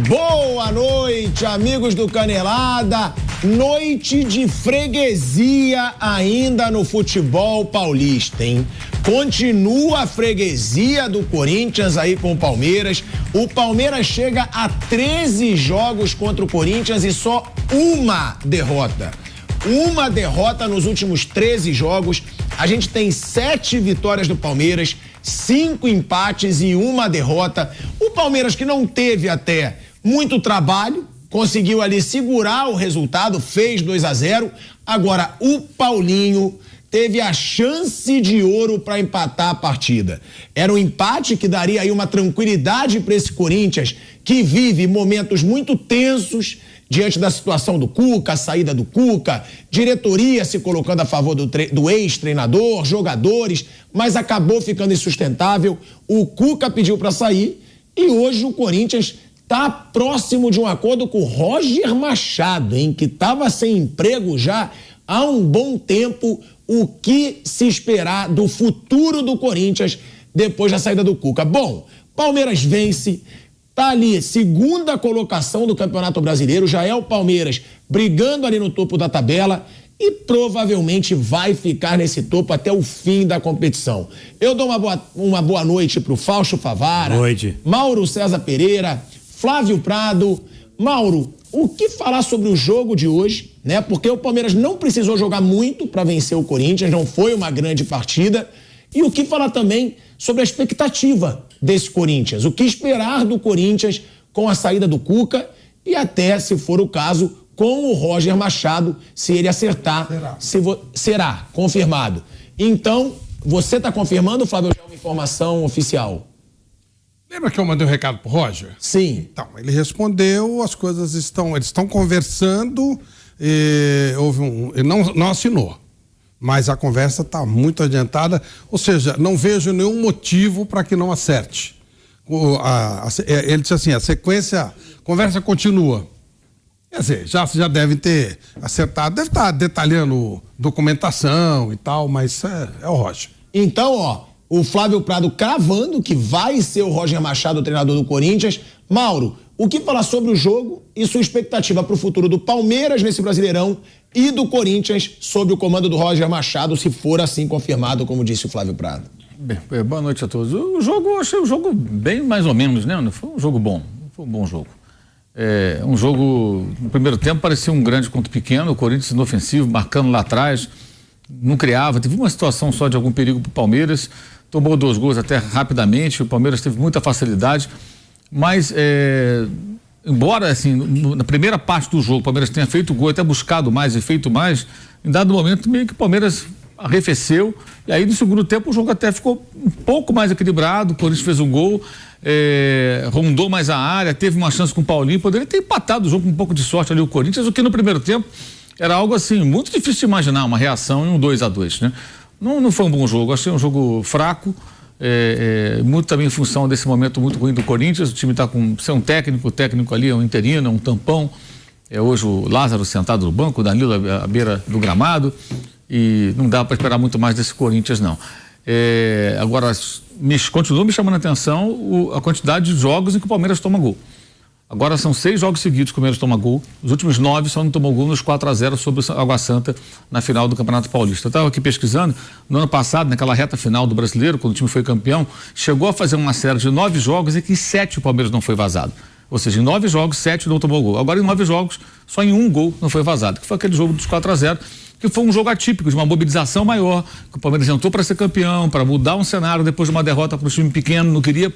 Boa noite, amigos do Canelada. Noite de freguesia ainda no futebol paulista, hein? Continua a freguesia do Corinthians aí com o Palmeiras. O Palmeiras chega a 13 jogos contra o Corinthians e só uma derrota. Uma derrota nos últimos 13 jogos. A gente tem 7 vitórias do Palmeiras, 5 empates e uma derrota. O Palmeiras, que não teve até muito trabalho, conseguiu ali segurar o resultado, fez 2-0. Agora, o Paulinho teve a chance de ouro para empatar a partida. Era um empate que daria aí uma tranquilidade para esse Corinthians, que vive momentos muito tensos diante da situação do Cuca, a saída do Cuca, diretoria se colocando a favor do ex-treinador, jogadores, mas acabou ficando insustentável. O Cuca pediu para sair e hoje o Corinthians está próximo de um acordo com o Roger Machado, hein, que estava sem emprego já há um bom tempo. O que se esperar do futuro do Corinthians depois da saída do Cuca? Bom, Palmeiras vence, tá ali, segunda colocação do Campeonato Brasileiro, já é o Palmeiras brigando ali no topo da tabela e provavelmente vai ficar nesse topo até o fim da competição. Eu dou uma boa noite pro Fausto Favara, noite. Mauro César Pereira, Flávio Prado. Mauro, o que falar sobre o jogo de hoje, né? Porque o Palmeiras não precisou jogar muito para vencer o Corinthians, não foi uma grande partida. E o que falar também sobre a expectativa desse Corinthians, o que esperar do Corinthians com a saída do Cuca e até, se for o caso, com o Roger Machado, se ele acertar, será confirmado. Então, você está confirmando, Flávio, já é uma informação oficial? Lembra que eu mandei um recado pro Roger? Sim. Então, ele respondeu, eles estão conversando, ele não assinou, mas a conversa está muito adiantada, ou seja, não vejo nenhum motivo para que não acerte. Ele disse assim, a conversa continua. Quer dizer, já deve ter acertado, deve estar detalhando documentação e tal, mas é o Roger. Então, o Flávio Prado cravando que vai ser o Roger Machado o treinador do Corinthians. Mauro, o que falar sobre o jogo e sua expectativa para o futuro do Palmeiras nesse Brasileirão e do Corinthians sob o comando do Roger Machado, se for assim confirmado, como disse o Flávio Prado? Bem, boa noite a todos. O jogo, eu achei o jogo bem mais ou menos, né? Não foi um jogo bom, foi um bom jogo. Um jogo, no primeiro tempo parecia um grande contra pequeno, o Corinthians inofensivo, marcando lá atrás, não criava, teve uma situação só de algum perigo para o Palmeiras, tomou 2 gols até rapidamente, o Palmeiras teve muita facilidade, mas embora assim, na primeira parte do jogo o Palmeiras tenha feito gol, até buscado mais e feito mais, em dado momento meio que o Palmeiras arrefeceu, e aí no segundo tempo o jogo até ficou um pouco mais equilibrado, o Corinthians fez um gol, rondou mais a área, teve uma chance com o Paulinho, poderia ter empatado o jogo com um pouco de sorte ali o Corinthians, o que no primeiro tempo era algo assim, muito difícil de imaginar, uma reação em um 2-2, né? Não foi um bom jogo, achei um jogo fraco, muito também em função desse momento muito ruim do Corinthians. O time está sem um técnico, o técnico ali é um interino, é um tampão, hoje o Lázaro sentado no banco, o Danilo à beira do gramado, e não dá para esperar muito mais desse Corinthians, não. Agora, continua me chamando a atenção a quantidade de jogos em que o Palmeiras toma gol. Agora são 6 jogos seguidos que o Palmeiras toma gol. Os últimos 9 só não tomou gol nos 4-0 sobre o Água Santa na final do Campeonato Paulista. Eu estava aqui pesquisando, no ano passado, naquela reta final do Brasileiro, quando o time foi campeão, chegou a fazer uma série de 9 jogos e que em 7 o Palmeiras não foi vazado. Ou seja, em 9 jogos, 7 não tomou gol. Agora em 9 jogos, só em 1 gol não foi vazado, que foi aquele jogo dos 4-0, que foi um jogo atípico, de uma mobilização maior, que o Palmeiras entrou para ser campeão, para mudar um cenário depois de uma derrota para um time pequeno, não queria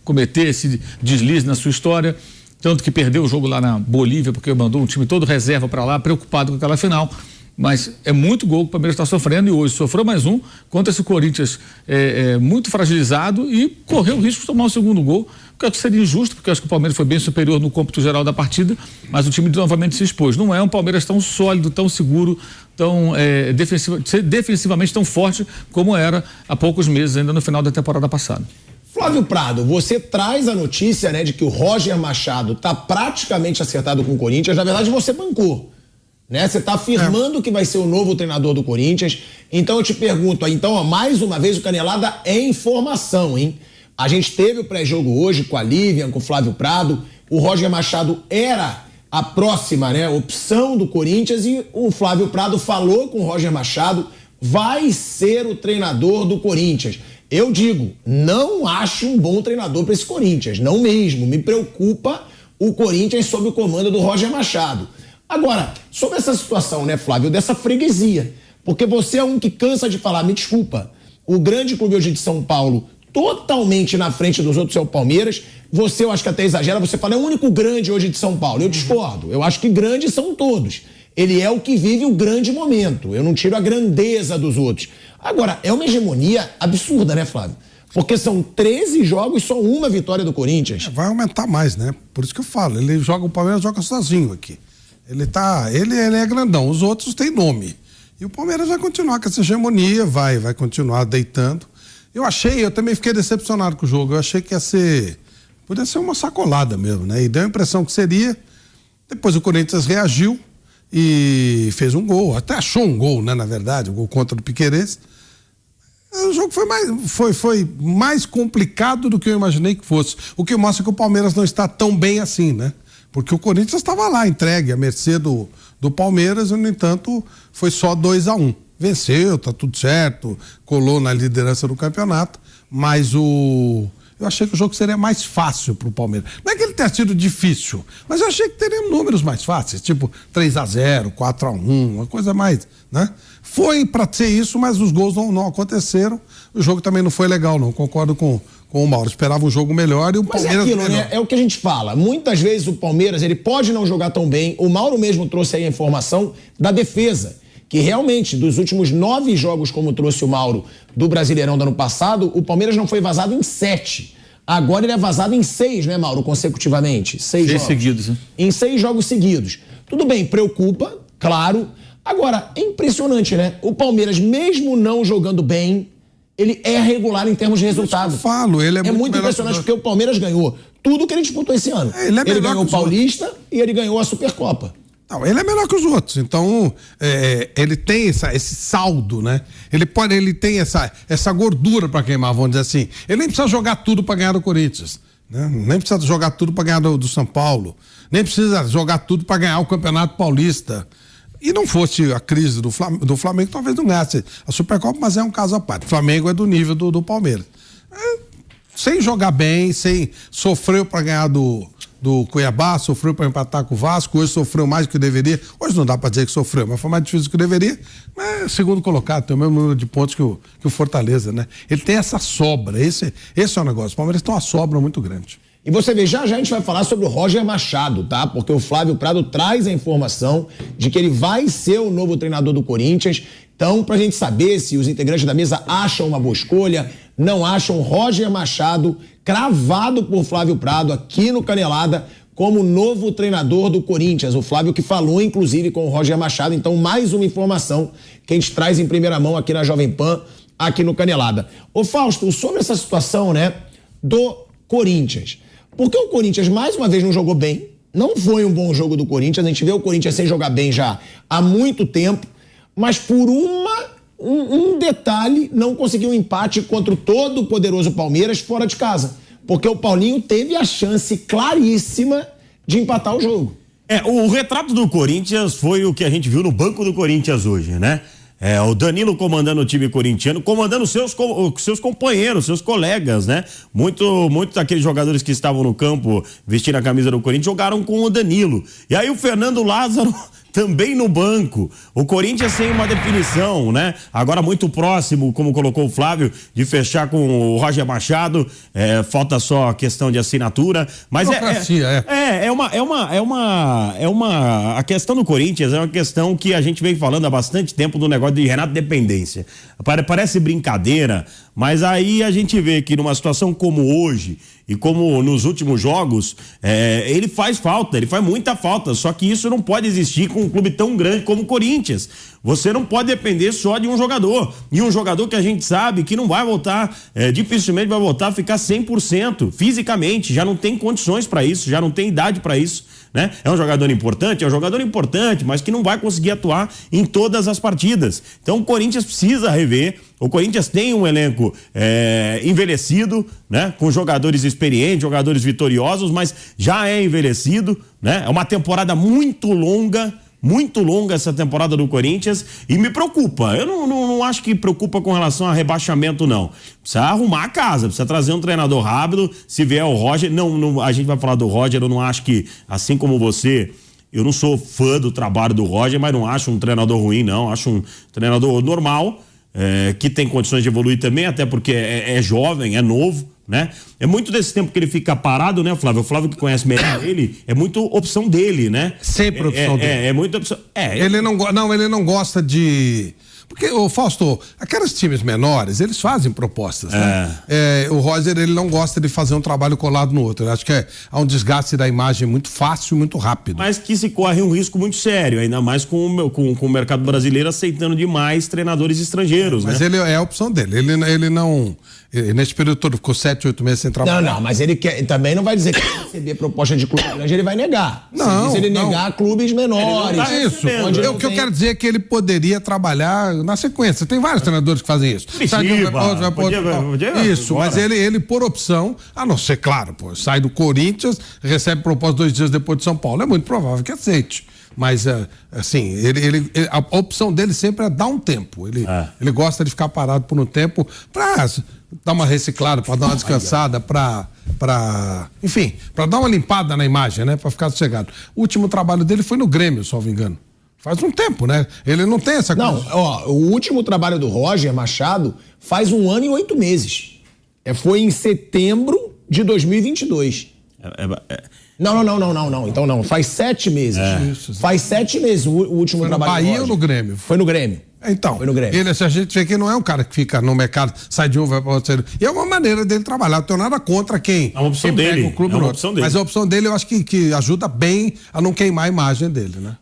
cometer esse deslize na sua história, tanto que perdeu o jogo lá na Bolívia, porque mandou um time todo reserva para lá, preocupado com aquela final. Mas é muito gol que o Palmeiras está sofrendo, e hoje sofreu mais um contra esse Corinthians muito fragilizado e correu o risco de tomar o segundo gol, que eu acho que seria injusto, porque eu acho que o Palmeiras foi bem superior no cômputo geral da partida, mas o time novamente se expôs. Não é um Palmeiras tão sólido, tão seguro, tão defensivamente tão forte como era há poucos meses, ainda no final da temporada passada. Flávio Prado, você traz a notícia, né, de que o Roger Machado está praticamente acertado com o Corinthians. Na verdade, você bancou, né? Você está afirmando que vai ser o novo treinador do Corinthians. Então eu te pergunto, mais uma vez o Canelada é informação, hein? A gente teve o pré-jogo hoje com a Lívia, com o Flávio Prado. O Roger Machado era a próxima, né, opção do Corinthians e o Flávio Prado falou com o Roger Machado, vai ser o treinador do Corinthians. Eu digo, não acho um bom treinador para esse Corinthians, não mesmo. Me preocupa o Corinthians sob o comando do Roger Machado. Agora, sobre essa situação, né, Flávio, dessa freguesia, porque você é um que cansa de falar, me desculpa, o grande clube hoje de São Paulo, totalmente na frente dos outros é o Palmeiras, você, eu acho que até exagera, você fala, é o único grande hoje de São Paulo. Eu discordo, eu acho que grandes são todos. Ele é o que vive o grande momento, eu não tiro a grandeza dos outros. Agora, é uma hegemonia absurda, né, Flávio? Porque são 13 jogos, só uma vitória do Corinthians. Vai aumentar mais, né? Por isso que eu falo, o Palmeiras joga sozinho aqui. Ele é grandão, os outros têm nome. E o Palmeiras vai continuar com essa hegemonia, vai continuar deitando. Eu também fiquei decepcionado com o jogo. Eu achei que podia ser uma sacolada mesmo, né? E deu a impressão que seria. Depois o Corinthians reagiu e fez um gol, até achou um gol, né? Na verdade, o gol contra o Piquerez. O jogo foi mais complicado do que eu imaginei que fosse. O que mostra que o Palmeiras não está tão bem assim, né? Porque o Corinthians estava lá, entregue à mercê do Palmeiras, e, no entanto, foi só 2-1. Venceu, tá tudo certo, colou na liderança do campeonato, mas eu achei que o jogo seria mais fácil pro Palmeiras. Não é que ele tenha sido difícil, mas eu achei que teria números mais fáceis, tipo 3-0, 4-1, uma coisa mais, né? Foi para ser isso, mas os gols não aconteceram. O jogo também não foi legal, não. Concordo com o Mauro. Esperava um jogo melhor e o Palmeiras... Mas é aquilo, né? É o que a gente fala. Muitas vezes o Palmeiras, ele pode não jogar tão bem. O Mauro mesmo trouxe aí a informação da defesa, que realmente, dos últimos 9 jogos, como trouxe o Mauro, do Brasileirão do ano passado, o Palmeiras não foi vazado em 7. Agora ele é vazado em 6, né, Mauro, consecutivamente? 6 jogos. Seguidos, né? Em 6 jogos seguidos. Tudo bem, preocupa, claro. Agora, é impressionante, né? O Palmeiras, mesmo não jogando bem, ele é regular em termos de resultado. Eu falo, ele é muito impressionante, porque o Palmeiras ganhou tudo que ele disputou esse ano. Ele ganhou o Paulista e ele ganhou a Supercopa. Não, ele é melhor que os outros, então ele tem esse saldo, né? Ele tem essa gordura para queimar, vamos dizer assim. Ele nem precisa jogar tudo para ganhar do Corinthians, né? Nem precisa jogar tudo para ganhar do São Paulo, nem precisa jogar tudo para ganhar o Campeonato Paulista. E não fosse a crise do Flamengo, talvez não ganhasse a Supercopa, mas é um caso à parte. O Flamengo é do nível do Palmeiras. Sem jogar bem, sofreu para ganhar do Cuiabá, sofreu para empatar com o Vasco, hoje sofreu mais do que deveria. Hoje não dá para dizer que sofreu, mas foi mais difícil do que deveria. Mas segundo colocado, tem o mesmo número de pontos que o Fortaleza, né? Ele tem essa sobra, esse é o negócio. O Palmeiras tem uma sobra muito grande. E você vê, já a gente vai falar sobre o Roger Machado, tá? Porque o Flávio Prado traz a informação de que ele vai ser o novo treinador do Corinthians. Então, pra gente saber se os integrantes da mesa acham uma boa escolha, não acham, Roger Machado, cravado por Flávio Prado aqui no Canelada, como novo treinador do Corinthians. O Flávio que falou, inclusive, com o Roger Machado. Então, mais uma informação que a gente traz em primeira mão aqui na Jovem Pan, aqui no Canelada. Ô Fausto, sobre essa situação, né, do Corinthians. Porque o Corinthians, mais uma vez, não jogou bem. Não foi um bom jogo do Corinthians. A gente vê o Corinthians sem jogar bem já há muito tempo. Mas por um detalhe, não conseguiu um empate contra o todo poderoso Palmeiras fora de casa. Porque o Paulinho teve a chance claríssima de empatar o jogo. O retrato do Corinthians foi o que a gente viu no banco do Corinthians hoje, né? O Danilo comandando o time corintiano, comandando seus companheiros, seus colegas, né? Muitos daqueles jogadores que estavam no campo vestindo a camisa do Corinthians jogaram com o Danilo. E aí o Fernando Lázaro também no banco. O Corinthians sem uma definição, né? Agora muito próximo, como colocou o Flávio, de fechar com o Roger Machado. Falta só a questão de assinatura. Mas a questão do Corinthians é uma questão que a gente vem falando há bastante tempo do negócio de Renato Dependência. Parece brincadeira, mas aí a gente vê que numa situação como hoje e como nos últimos jogos, ele faz falta, ele faz muita falta, só que isso não pode existir com um clube tão grande como o Corinthians. Você não pode depender só de um jogador. E um jogador que a gente sabe que não vai voltar, dificilmente vai voltar a ficar 100% fisicamente. Já não tem condições para isso, já não tem idade para isso, né? É um jogador importante, mas que não vai conseguir atuar em todas as partidas. Então o Corinthians precisa rever. O Corinthians tem um elenco envelhecido, né? Com jogadores experientes, jogadores vitoriosos, mas já é envelhecido, né? É uma temporada muito longa essa temporada do Corinthians e me preocupa. Eu não acho que preocupa com relação a rebaixamento, não. Precisa arrumar a casa, precisa trazer um treinador rápido. Se vier o Roger, a gente vai falar do Roger, eu não acho que, assim como você, eu não sou fã do trabalho do Roger, mas não acho um treinador ruim, não. Acho um treinador normal, que tem condições de evoluir também, até porque é jovem, é novo, né? É muito desse tempo que ele fica parado, né, Flávio? O Flávio que conhece melhor ele, é muito opção dele, né? Sempre opção dele. É muita opção. Ele não gosta de... Porque, Fausto, aqueles times menores, eles fazem propostas, né? O Roger, ele não gosta de fazer um trabalho colado no outro. Eu acho que há um desgaste da imagem muito fácil, muito rápido. Mas que se corre um risco muito sério, ainda mais com o mercado brasileiro aceitando demais treinadores estrangeiros, mas né? Ele é a opção dele. Ele não... Nesse período todo ficou 7, 8 meses sem trabalhar. Não, mas ele também não vai dizer que receber proposta de clube grande, ele vai negar. Não, se ele negar clubes menores. Isso. O que eu quero dizer é que ele poderia trabalhar na sequência. Tem vários treinadores que fazem isso. Isso, mas ele por opção, a não ser, claro, sai do Corinthians, recebe proposta 2 dias depois de São Paulo. É muito provável que aceite. Mas, assim, a opção dele sempre é dar um tempo. Ele gosta de ficar parado por um tempo para dar uma reciclada, para dar uma descansada, enfim, para dar uma limpada na imagem, né? Para ficar sossegado. O último trabalho dele foi no Grêmio, salvo engano. Faz um tempo, né? Ele não tem essa coisa. Não, o último trabalho do Roger Machado faz 1 ano e 8 meses. Foi em setembro de 2022. Não. Então não. Faz 7 meses. Faz 7 meses o último trabalho. Foi no Bahia ou no Grêmio? Foi no Grêmio. Então, foi no Grêmio. A gente vê que não é um cara que fica no mercado, sai de um, vai para outro. E é uma maneira dele trabalhar. Não tenho nada contra quem. É uma opção dele. O clube, mas a opção dele eu acho que ajuda bem a não queimar a imagem dele, né?